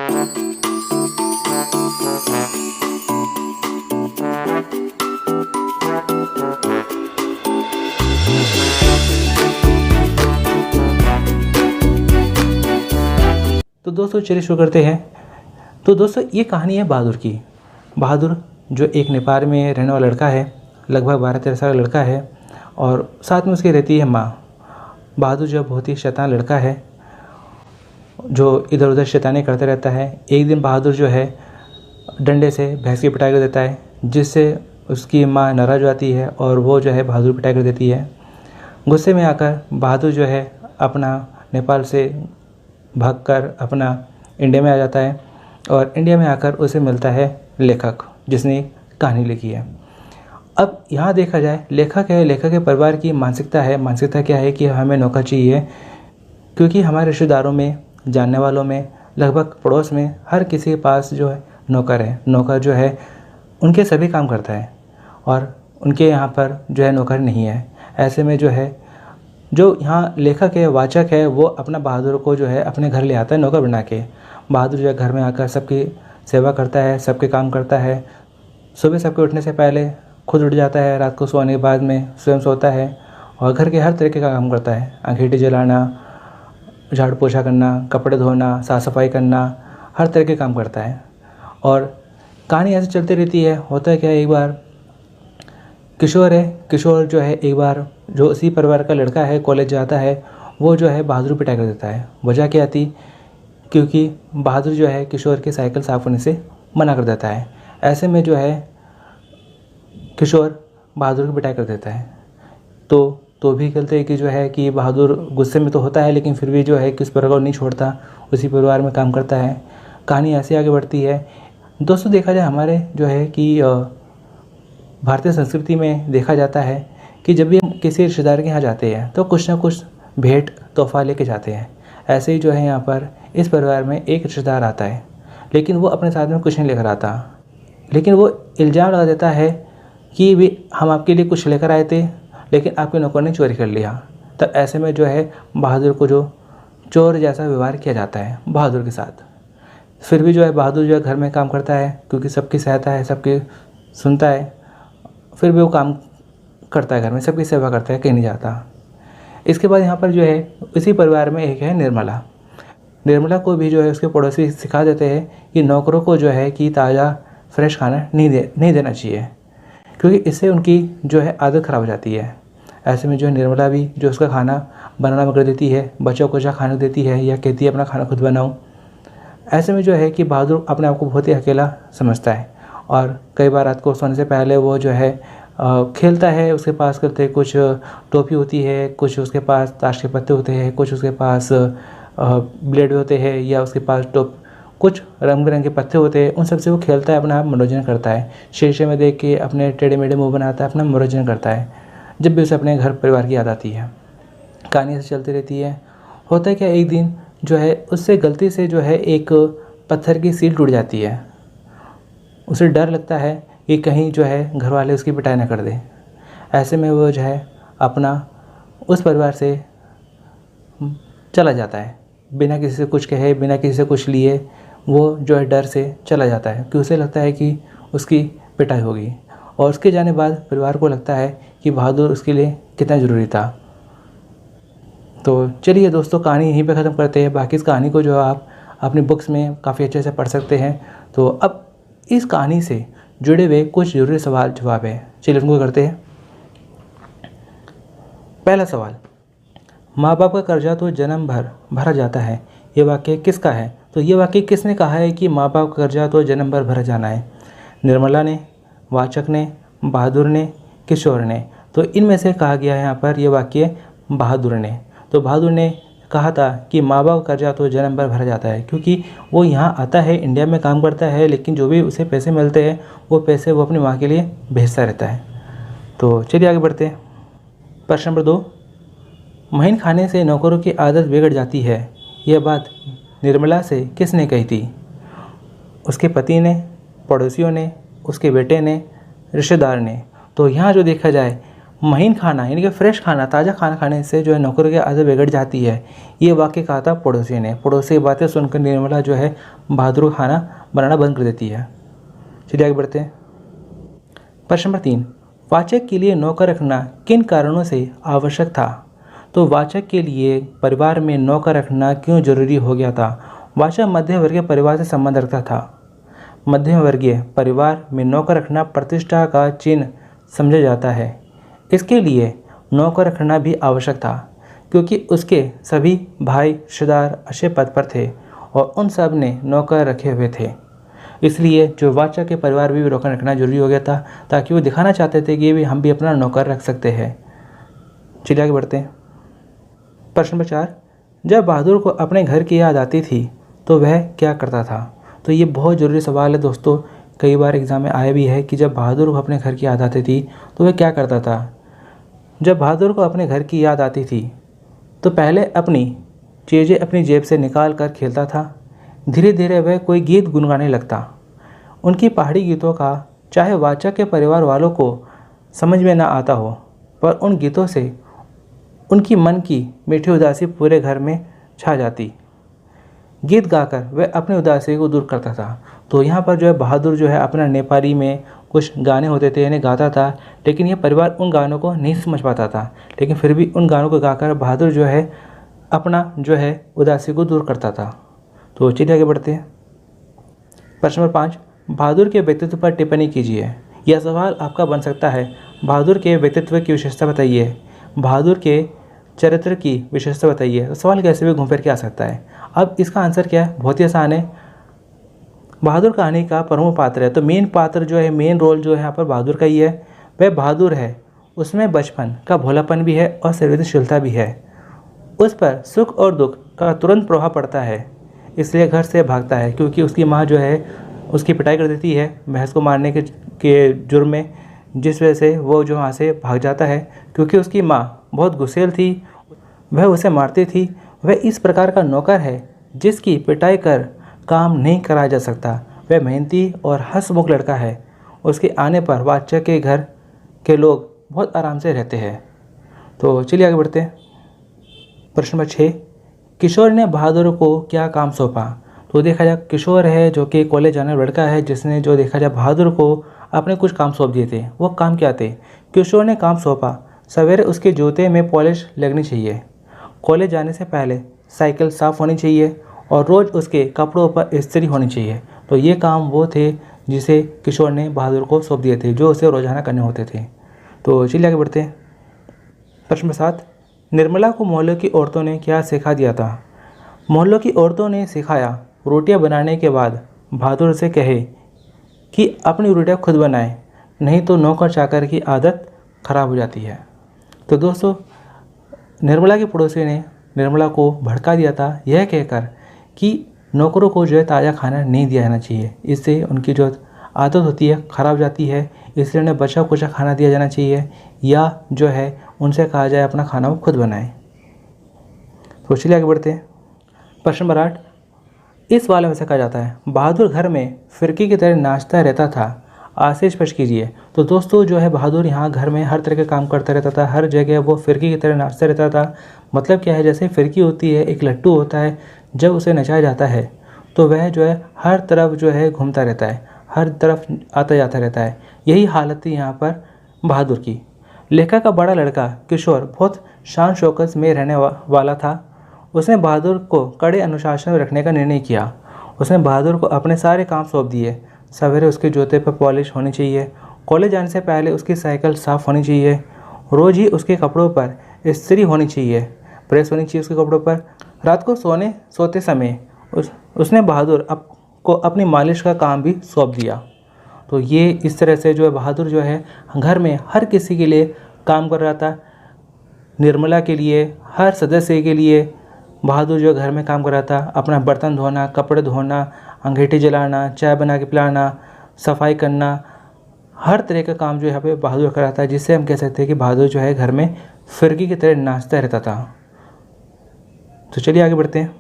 तो दोस्तों चलिए शुरू करते हैं। तो दोस्तों ये कहानी है बहादुर की। बहादुर जो एक नेपाल में रहने वाला लड़का है, लगभग 12-13 साल का लड़का है, और साथ में उसकी रहती है माँ। बहादुर जो बहुत ही शैतान लड़का है, जो इधर उधर शैतानी करते रहता है। एक दिन बहादुर जो है डंडे से भैंस की पिटाई कर देता है, जिससे उसकी माँ नाराज़ हो जाती है और वो जो है बहादुर पिटाई कर देती है। गुस्से में आकर बहादुर जो है अपना नेपाल से भागकर अपना इंडिया में आ जाता है, और इंडिया में आकर उसे मिलता है लेखक, जिसने कहानी लिखी है। अब यहाँ देखा जाए, लेखक है, लेखक के परिवार की मानसिकता है। मानसिकता क्या है कि हमें नौकर चाहिए, क्योंकि हमारे रिश्तेदारों में, जानने वालों में, लगभग पड़ोस में हर किसी के पास जो है नौकर है। नौकर जो है उनके सभी काम करता है, और उनके यहाँ पर जो है नौकर नहीं है। ऐसे में जो है, जो यहाँ लेखक है, वाचक है, वो अपना बहादुर को जो है अपने घर ले आता है नौकर बना के। बहादुर जो है घर में आकर सबकी सेवा करता है, सबके काम करता है। सुबह सबके उठने से पहले खुद उठ जाता है, रात को सोने के बाद में स्वयं सोता है, और घर के हर तरीके का काम करता है। अंगीठी जलाना, झाड़ू पोछा करना, कपड़े धोना, साफ़ सफाई करना, हर तरह के काम करता है। और कहानी ऐसे चलती रहती है। होता है क्या, एक बार किशोर है, किशोर जो है एक बार, जो उसी परिवार का लड़का है, कॉलेज जाता है, वो जो है बहादुर पिटाई कर देता है। वजह क्या थी? क्योंकि बहादुर जो है किशोर की साइकिल साफ़ होने से मना कर देता है। ऐसे में जो है किशोर बहादुर की पिटाई कर देता है। तो भी कहते हैं कि जो है कि बहादुर गुस्से में तो होता है, लेकिन फिर भी जो है कि उस परिवार को नहीं छोड़ता, उसी परिवार में काम करता है। कहानी ऐसे आगे बढ़ती है। दोस्तों देखा जाए, हमारे जो है कि भारतीय संस्कृति में देखा जाता है कि जब भी हम किसी रिश्तेदार के यहाँ जाते हैं तो कुछ ना कुछ भेंट तोहफा लेके जाते हैं। ऐसे ही जो है यहाँ पर इस परिवार में एक रिश्तेदार आता है, लेकिन वो अपने साथ में कुछ नहीं लेकर आता, लेकिन वो इल्ज़ाम लगा देता है कि भी हम आपके लिए कुछ लेकर आए थे, लेकिन आपके नौकर ने चोरी कर लिया। तब ऐसे में जो है बहादुर को जो चोर जैसा व्यवहार किया जाता है बहादुर के साथ। फिर भी जो है बहादुर जो है घर में काम करता है, क्योंकि सबकी सहायता है, सबकी सुनता है। फिर भी वो काम करता है, घर में सबकी सेवा करता है, कहीं नहीं जाता। इसके बाद यहाँ पर जो है इसी परिवार में एक है निर्मला। निर्मला को भी जो है उसके पड़ोसी सिखा देते हैं कि नौकरों को जो है कि ताज़ा फ्रेश खाना नहीं देना चाहिए, क्योंकि इससे उनकी जो है आदत ख़राब हो जाती है। ऐसे में जो है निर्मला भी जो उसका खाना बनाना मगर देती है, बच्चों को जो खाना देती है, या कहती है अपना खाना खुद बनाओ। ऐसे में जो है कि बहादुर अपने आप को बहुत ही अकेला समझता है, और कई बार रात को सोने से पहले वो जो है खेलता है। उसके पास करते कुछ टोपी होती है, कुछ उसके पास ताश के पत्ते होते हैं, कुछ उसके पास ब्लेड होते हैं, या उसके पास कुछ रंग बिरंगे पत्ते होते हैं। उन सब से वो खेलता है, अपना मनोरंजन करता है। शीशे में देख के अपने टेढ़े मेढ़े मुँह बनाता है, अपना मनोरंजन करता है, जब भी उसे अपने घर परिवार की याद आती है। कहानी ऐसे चलती रहती है। होता है क्या, एक दिन जो है उससे गलती से जो है एक पत्थर की सील टूट जाती है। उसे डर लगता है कि कहीं जो है घर वाले उसकी पिटाई ना कर दे। ऐसे में वो जो है अपना उस परिवार से चला जाता है, बिना किसी से कुछ कहे, बिना किसी से कुछ लिए। वो जो है डर से चला जाता है, कि उसे लगता है कि उसकी पिटाई होगी, और उसके जाने बाद परिवार को लगता है कि बहादुर उसके लिए कितना ज़रूरी था। तो चलिए दोस्तों, कहानी यहीं पे ख़त्म करते हैं। बाकी इस कहानी को जो आप अपनी बुक्स में काफ़ी अच्छे से पढ़ सकते हैं। तो अब इस कहानी से जुड़े हुए कुछ ज़रूरी सवाल जवाब है, चलिए उनको करते हैं। पहला सवाल, माँ बाप का कर्जा तो जन्म भर भरा जाता है, ये वाक्य किसका है? तो ये वाक्य किसने कहा है कि माँ बाप का कर्जा तो जन्म भर भरा जाना है? निर्मला ने, वाचक ने, बहादुर ने, किशोर ने? तो इनमें से कहा गया है यहाँ पर ये वाक्य बहादुर ने। तो बहादुर ने कहा था कि माँ बाप का कर्जा तो जन्म भर भरा जाता है, क्योंकि वो यहाँ आता है, इंडिया में काम करता है, लेकिन जो भी उसे पैसे मिलते हैं वो पैसे वो अपनी माँ के लिए भेजता रहता है। तो चलिए आगे बढ़ते हैं। प्रश्न नंबर 2, महीन खाने से नौकरों की आदत बिगड़ जाती है, यह बात निर्मला से किसने कही थी? उसके पति ने, पड़ोसियों ने, उसके बेटे ने, रिश्तेदार ने? तो यहाँ जो देखा जाए, महीन खाना यानी कि फ्रेश खाना, ताज़ा खाना खाने से जो है नौकर की आदत बिगड़ जाती है। ये वाक्य कहा था पड़ोसी ने। पड़ोसी की बातें सुनकर निर्मला जो है बहादुर को खाना बनाना बंद कर देती है। चलिए आगे बढ़ते हैं। प्रश्न नंबर 3, वाचक के लिए नौकर रखना किन कारणों से आवश्यक था? तो वाचक के लिए परिवार में नौकर रखना क्यों जरूरी हो गया था? वाचक मध्यम वर्गीय परिवार से संबंध रखता था। मध्यम वर्गीय परिवार में नौकर रखना प्रतिष्ठा का चिन्ह समझा जाता है। इसके लिए नौकर रखना भी आवश्यक था क्योंकि उसके सभी भाई रिश्तेदार अच्छे पद पर थे और उन सब ने नौकर रखे हुए थे। इसलिए जो वाचक के परिवार में भी नौकर रखना जरूरी हो गया था, ताकि वो दिखाना चाहते थे कि भी हम भी अपना नौकर रख सकते हैं। चलिए आगे बढ़ते हैं। प्रश्न नंबर 4, जब बहादुर को अपने घर की याद आती थी तो वह क्या करता था? तो ये बहुत ज़रूरी सवाल है दोस्तों, कई बार एग्जाम में आया भी है कि जब बहादुर को अपने घर की याद आती थी तो वह क्या करता था। जब बहादुर को अपने घर की याद आती थी तो पहले अपनी चीज़ें अपनी जेब से निकाल कर खेलता था। धीरे धीरे वह कोई गीत गुनगुनाने लगता। उनकी पहाड़ी गीतों का चाहे वाचक के परिवार वालों को समझ में ना आता हो, पर उन गीतों से उनकी मन की मीठी उदासी पूरे घर में छा जाती। गीत गाकर वह अपनी उदासी को दूर करता था। तो यहाँ पर जो है बहादुर जो है अपना नेपाली में कुछ गाने होते थे यानी गाता था, लेकिन यह परिवार उन गानों को नहीं समझ पाता था, लेकिन फिर भी उन गानों को गाकर बहादुर जो है अपना जो है उदासी को दूर करता था। तो चलिए आगे बढ़ते हैं। प्रश्न नंबर 5, बहादुर के व्यक्तित्व पर टिप्पणी कीजिए। यह सवाल आपका बन सकता है, बहादुर के व्यक्तित्व की विशेषता बताइए, बहादुर के चरित्र की विशेषता बताइए। तो सवाल कैसे भी घूम फिर के आ सकता है। अब इसका आंसर क्या है? बहुत ही आसान है। बहादुर कहानी का प्रमुख पात्र है, तो मेन पात्र जो है, मेन रोल जो है यहाँ पर बहादुर का ही है। वह बहादुर है, उसमें बचपन का भोलापन भी है और संवेदनशीलता भी है। उस पर सुख और दुख का तुरंत प्रभाव पड़ता है, इसलिए घर से भागता है क्योंकि उसकी माँ जो है उसकी पिटाई कर देती है भैंस को मारने के जुर्म में, जिस वजह से वो जो वहाँ से भाग जाता है क्योंकि उसकी माँ बहुत गुस्सेल थी, वह उसे मारती थी। वह इस प्रकार का नौकर है जिसकी पिटाई कर काम नहीं कराया जा सकता। वह मेहनती और हंसमुख लड़का है। उसके आने पर वाचक के घर के लोग बहुत आराम से रहते हैं। तो चलिए आगे बढ़ते हैं। प्रश्न नंबर 6, किशोर ने बहादुर को क्या काम सौंपा? तो देखा जाए किशोर है जो कि कॉलेज जाने वाला लड़का है, जिसने जो देखा जाए बहादुर को अपने कुछ काम सौंप दिए थे। वो काम क्या थे? किशोर ने काम सौंपा, सवेरे उसके जूते में पॉलिश लगनी चाहिए, कॉलेज जाने से पहले साइकिल साफ़ होनी चाहिए और रोज़ उसके कपड़ों पर इस्त्री होनी चाहिए। तो ये काम वो थे जिसे किशोर ने बहादुर को सौंप दिए थे, जो उसे रोज़ाना करने होते थे। तो चलिए आगे बढ़ते हैं। प्रश्न नंबर 7, निर्मला को मोहल्ले की औरतों ने क्या सिखा दिया था? मोहल्लों की औरतों ने सिखाया, रोटियां बनाने के बाद बहादुर से कहे कि अपनी रोटियां खुद बनाए, नहीं तो नौकर चाकर की आदत खराब हो जाती है। तो दोस्तों, निर्मला के पड़ोसी ने निर्मला को भड़का दिया था यह कहकर कि नौकरों को जो है ताज़ा खाना नहीं दिया जाना चाहिए, इससे उनकी जो आदत होती है ख़राब हो जाती है, इसलिए उन्हें बचा कुचा खाना दिया जाना चाहिए या जो है उनसे कहा जाए अपना खाना वो खुद बनाएं। तो चलिए आगे बढ़ते हैं। प्रश्न नंबर 8, इस वाले में से कहा जाता है बहादुर घर में फिरकी की तरह नाचता रहता था, आशय स्पष्ट कीजिए। तो दोस्तों जो है बहादुर यहाँ घर में हर तरह के काम करता रहता था, हर जगह वो फिरकी की तरह नाचता रहता था। मतलब क्या है, जैसे फिरकी होती है, एक लट्टू होता है, जब उसे नचाया जाता है तो वह जो है हर तरफ जो है घूमता रहता है, हर तरफ आता जाता रहता है। यही हालत थी यहाँ पर बहादुर की। लेखक का बड़ा लड़का किशोर बहुत शान शौकत में रहने वाला था। उसने बहादुर को कड़े अनुशासन में रखने का निर्णय किया। उसने बहादुर को अपने सारे काम सौंप दिए। सवेरे उसके जूते पर पॉलिश होनी चाहिए, कॉलेज जाने से पहले उसकी साइकिल साफ़ होनी चाहिए, रोज़ ही उसके कपड़ों पर इस्त्री होनी चाहिए, प्रेस होनी चाहिए उसके कपड़ों पर। रात को सोते समय उसने बहादुर को अपनी मालिश का काम भी सौंप दिया। तो ये इस तरह से जो है बहादुर जो है घर में हर किसी के लिए काम कर रहा था। निर्मला के लिए, हर सदस्य के लिए बहादुर जो घर में काम कर रहा था। अपना बर्तन धोना, कपड़े धोना, अंगीठी जलाना, चाय बना के पिलाना, सफाई करना, हर तरह का काम जो यहाँ पे बहादुर कर रहा था, जिससे हम कह सकते हैं कि बहादुर जो है घर में फिरकी की तरह नाचता रहता था। तो चलिए आगे बढ़ते हैं।